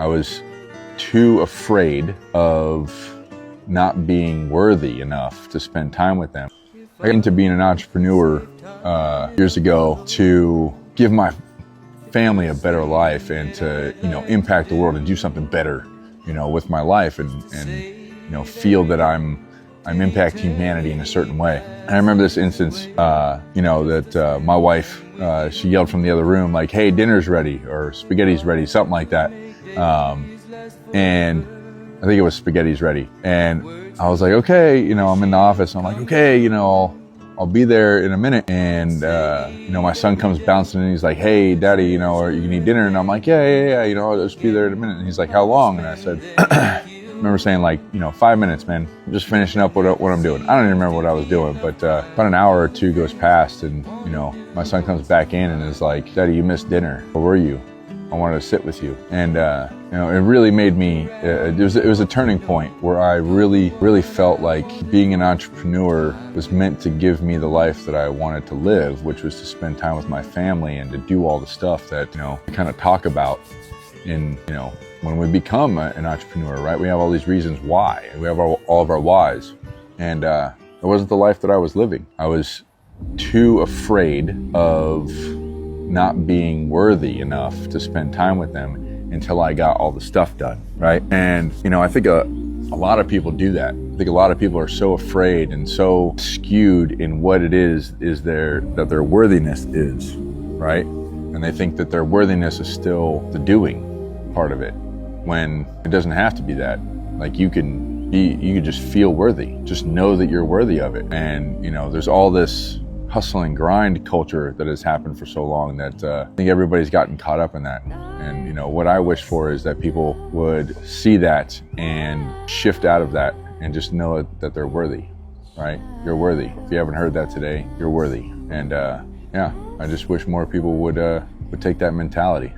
I was too afraid of not being worthy enough to spend time with them. I got into being an entrepreneur years ago to give my family a better life and to, impact the world and do something better, with my life and feel that I'm impacting humanity in a certain way. And I remember this instance, that my wife, she yelled from the other room, like, "Hey, dinner's ready," or "Spaghetti's ready," something like that. And I think it was "Spaghetti's ready." And I was like, okay, I'm in the office. And I'm like, okay, I'll be there in a minute. And, my son comes bouncing in. He's like, "Hey, Daddy, are you gonna eat dinner?" And I'm like, yeah, I'll just be there in a minute. And he's like, "How long?" And I said, I remember saying 5 minutes, man. I'm just finishing up what I'm doing. I don't even remember what I was doing, but about an hour or two goes past and, my son comes back in and is like, "Daddy, you missed dinner. Where were you? I wanted to sit with you." And, it really made me, it was a turning point where I really felt like being an entrepreneur was meant to give me the life that I wanted to live, which was to spend time with my family and to do all the stuff that, we kind of talk about in, when we become an entrepreneur, right? We have all these reasons why. We have all of our whys. And it wasn't the life that I was living. I was too afraid of not being worthy enough to spend time with them until I got all the stuff done, right? And, I think a lot of people do that. I think a lot of people are so afraid and so skewed in what it is that their worthiness is, right? And they think that their worthiness is still the doing part of it, when it doesn't have to be that. Like you can just feel worthy, just know that you're worthy of it. And, there's all this hustle and grind culture that has happened for so long that I think everybody's gotten caught up in that. And what I wish for is that people would see that and shift out of that and just know that they're worthy, right? You're worthy. If you haven't heard that today, you're worthy. And I just wish more people would take that mentality.